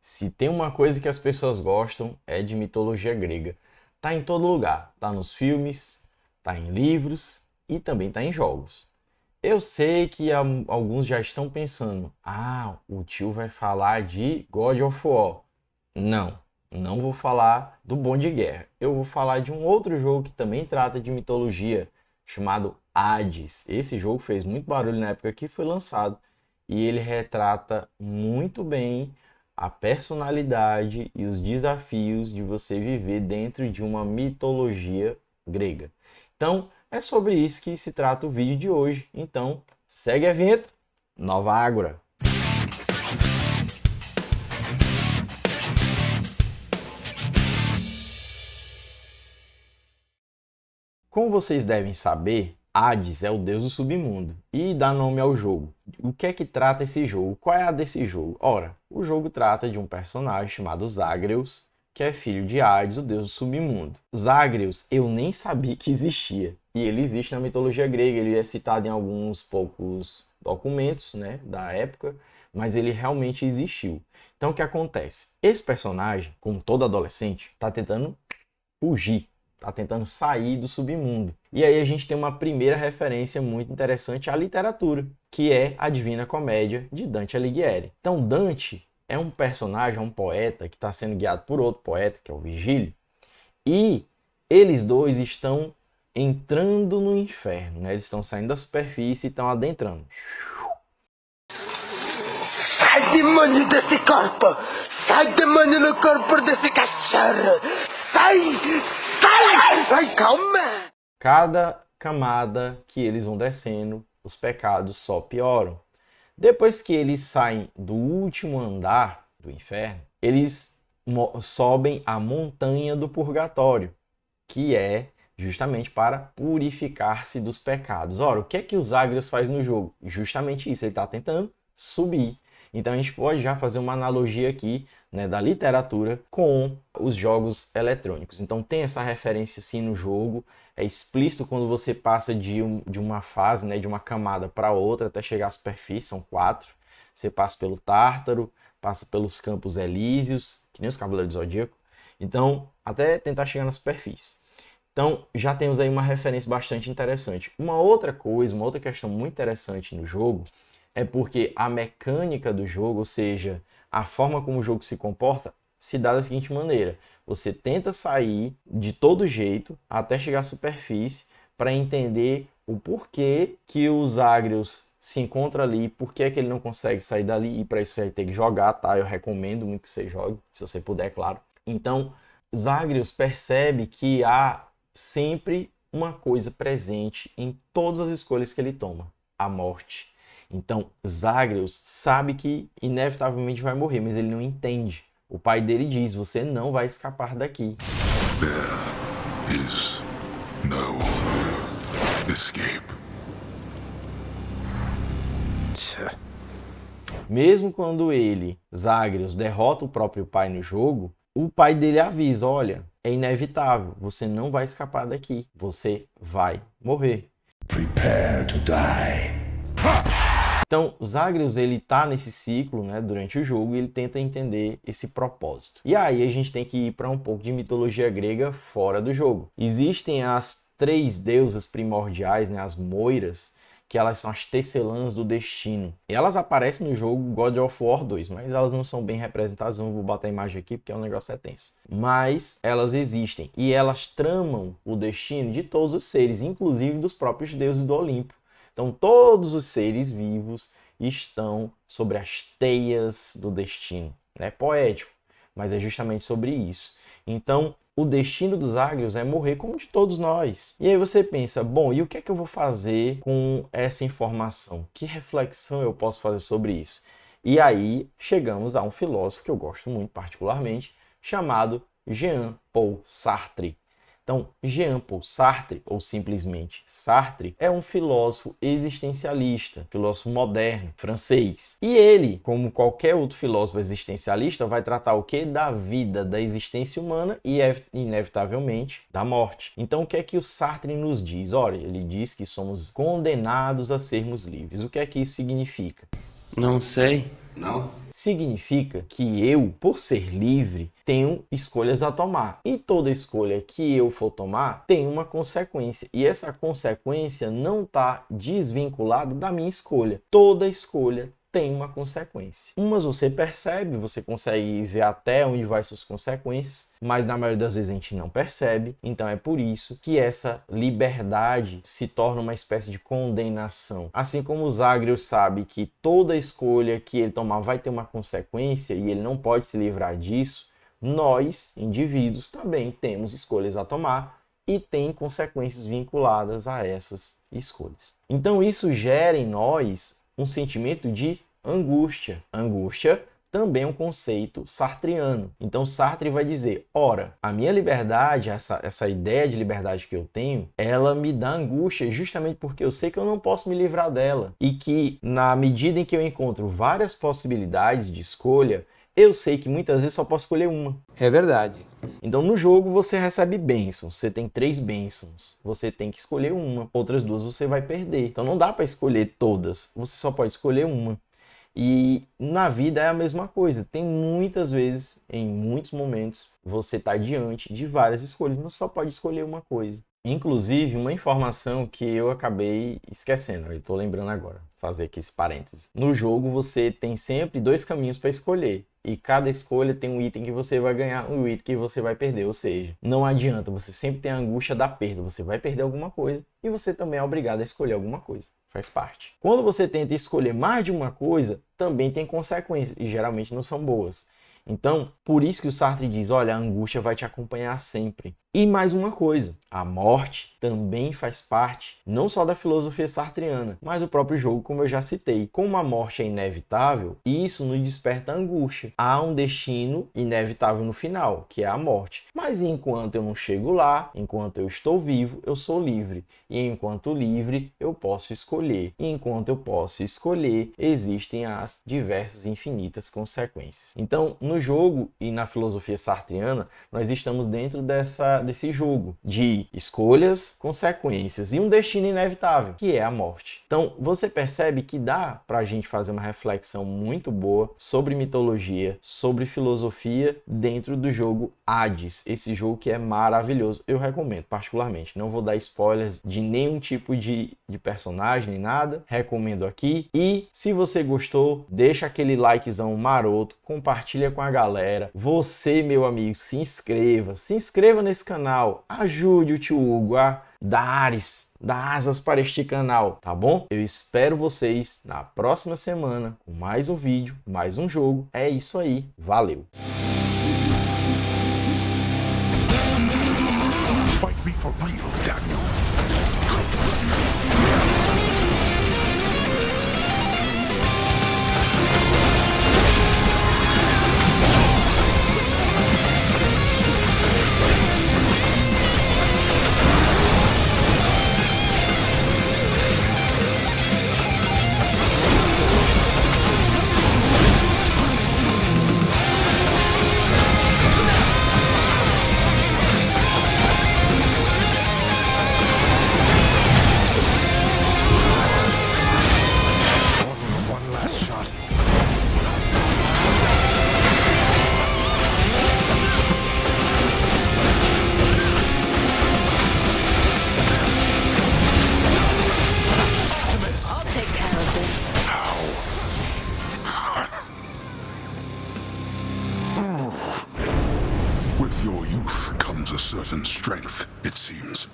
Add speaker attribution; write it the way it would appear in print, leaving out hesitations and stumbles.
Speaker 1: Se tem uma coisa que as pessoas gostam é de mitologia grega. Tá em todo lugar, tá nos filmes, tá em livros e também tá em jogos. Eu sei que alguns já estão pensando, o tio vai falar de God of War. Não, não vou falar do Bom de Guerra. Eu vou falar de um outro jogo que também trata de mitologia, chamado Hades. Esse jogo fez muito barulho na época que foi lançado e ele retrata muito bem a personalidade e os desafios de você viver dentro de uma mitologia grega. Então, é sobre isso que se trata o vídeo de hoje. Então, segue a vinheta, Nova Ágora. Como vocês devem saber, Hades é o deus do submundo e dá nome ao jogo. O que é que trata esse jogo? Qual é a desse jogo? Ora, o jogo trata de um personagem chamado Zagreus, que é filho de Hades, o deus do submundo. Zagreus eu nem sabia que existia, e ele existe na mitologia grega, ele é citado em alguns poucos documentos, né, da época, mas ele realmente existiu. Então o que acontece? Esse personagem, como todo adolescente, está tentando fugir, está tentando sair do submundo. E aí a gente tem uma primeira referência muito interessante à literatura, que é a Divina Comédia de Dante Alighieri. Então Dante é um personagem, um poeta que está sendo guiado por outro poeta, que é o Virgílio, e eles dois estão entrando no inferno, né? Eles estão saindo da superfície e estão adentrando.
Speaker 2: Sai, demônio desse corpo! Sai, demônio no corpo desse cachorro! Sai! Sai! Ai, calma!
Speaker 1: Cada camada que eles vão descendo, os pecados só pioram. Depois que eles saem do último andar do inferno, eles sobem a montanha do purgatório, que é justamente para purificar-se dos pecados. Ora, o que é que o Zagreus faz no jogo? Justamente isso, ele está tentando subir. Então a gente pode já fazer uma analogia aqui, né, da literatura com os jogos eletrônicos. Então tem essa referência sim no jogo, é explícito quando você passa de uma fase, né, de uma camada para outra até chegar à superfície, são 4. Você passa pelo Tártaro, passa pelos Campos Elíseos, que nem os Cavaleiros do Zodíaco, então até tentar chegar na superfície. Então já temos aí uma referência bastante interessante. Uma outra coisa, uma outra questão muito interessante no jogo é porque a mecânica do jogo, ou seja, a forma como o jogo se comporta, se dá da seguinte maneira. Você tenta sair de todo jeito até chegar à superfície para entender o porquê que o Zagreus se encontra ali, por que é que ele não consegue sair dali, e para isso você vai ter que jogar, tá? Eu recomendo muito que você jogue, se você puder, claro. Então, Zagreus percebe que há sempre uma coisa presente em todas as escolhas que ele toma, a morte. Então, Zagreus sabe que inevitavelmente vai morrer, mas ele não entende. O pai dele diz, você não vai escapar daqui.
Speaker 3: There is no escape.
Speaker 1: Mesmo quando ele, Zagreus, derrota o próprio pai no jogo, o pai dele avisa, olha, é inevitável, você não vai escapar daqui, você vai morrer.
Speaker 3: Prepare to die.
Speaker 1: Então, Zagreus, ele tá nesse ciclo, né, durante o jogo, e ele tenta entender esse propósito. E aí a gente tem que ir para um pouco de mitologia grega fora do jogo. Existem as 3 deusas primordiais, né, as Moiras, que elas são as tecelãs do destino. E elas aparecem no jogo God of War 2, mas elas não são bem representadas, não vou botar a imagem aqui porque o negócio é tenso. Mas elas existem e elas tramam o destino de todos os seres, inclusive dos próprios deuses do Olimpo. Então todos os seres vivos estão sobre as teias do destino. É poético, mas é justamente sobre isso. Então o destino dos Zagreus é morrer como de todos nós. E aí você pensa, bom, e o que é que eu vou fazer com essa informação? Que reflexão eu posso fazer sobre isso? E aí chegamos a um filósofo que eu gosto muito particularmente, chamado Jean-Paul Sartre. Então, Jean-Paul Sartre, ou simplesmente Sartre, é um filósofo existencialista, filósofo moderno, francês. E ele, como qualquer outro filósofo existencialista, vai tratar o quê? Da vida, da existência humana e, inevitavelmente, da morte. Então, o que é que o Sartre nos diz? Olha, ele diz que somos condenados a sermos livres. O que é que isso significa?
Speaker 4: Não sei.
Speaker 5: Não?
Speaker 1: Significa que eu, por ser livre, tenho escolhas a tomar. E toda escolha que eu for tomar tem uma consequência. E essa consequência não está desvinculada da minha escolha. Toda escolha tem uma consequência. Umas você percebe, você consegue ver até onde vai suas consequências, mas na maioria das vezes a gente não percebe. Então é por isso que essa liberdade se torna uma espécie de condenação. Assim como o Zagreus sabe que toda escolha que ele tomar vai ter uma consequência e ele não pode se livrar disso, nós, indivíduos, também temos escolhas a tomar e tem consequências vinculadas a essas escolhas. Então isso gera em nós um sentimento de angústia. Angústia também é um conceito sartriano. Então Sartre vai dizer, ora, a minha liberdade, essa ideia de liberdade que eu tenho, ela me dá angústia justamente porque eu sei que eu não posso me livrar dela. E que na medida em que eu encontro várias possibilidades de escolha, eu sei que muitas vezes só posso escolher uma.
Speaker 6: É verdade.
Speaker 1: Então no jogo você recebe bênçãos, você tem 3 bênçãos, você tem que escolher uma, outras 2 você vai perder. Então não dá para escolher todas, você só pode escolher uma. E na vida é a mesma coisa, tem muitas vezes, em muitos momentos, você está diante de várias escolhas, mas só pode escolher uma coisa. Inclusive, uma informação que eu acabei esquecendo, eu estou lembrando agora, fazer aqui esse parêntese. No jogo você tem sempre 2 caminhos para escolher. E cada escolha tem um item que você vai ganhar, um item que você vai perder. Ou seja, não adianta, você sempre tem a angústia da perda. Você vai perder alguma coisa e você também é obrigado a escolher alguma coisa. Faz parte. Quando você tenta escolher mais de uma coisa, também tem consequências e geralmente não são boas. Então, por isso que o Sartre diz, olha, a angústia vai te acompanhar sempre. E mais uma coisa, a morte também faz parte, não só da filosofia sartriana, mas do próprio jogo, como eu já citei. Como a morte é inevitável, isso nos desperta angústia. Há um destino inevitável no final, que é a morte. Mas enquanto eu não chego lá, enquanto eu estou vivo, eu sou livre. E enquanto livre, eu posso escolher. E enquanto eu posso escolher, existem as diversas infinitas consequências. Então, no jogo e na filosofia sartriana, nós estamos dentro desse jogo de escolhas, consequências e um destino inevitável, que é a morte. Então, você percebe que dá para a gente fazer uma reflexão muito boa sobre mitologia, sobre filosofia dentro do jogo Hades, esse jogo que é maravilhoso. Eu recomendo, particularmente. Não vou dar spoilers de nenhum tipo de personagem, nem nada. Recomendo aqui. E se você gostou, deixa aquele likezão maroto, compartilha com a galera. Você, meu amigo, se inscreva nesse canal, ajude o tio Hugo a dar asas para este canal, tá bom? Eu espero vocês na próxima semana com mais um vídeo, mais um jogo. É isso aí, valeu!
Speaker 3: Fight me for real, Daniel. With your youth comes a certain strength, it seems.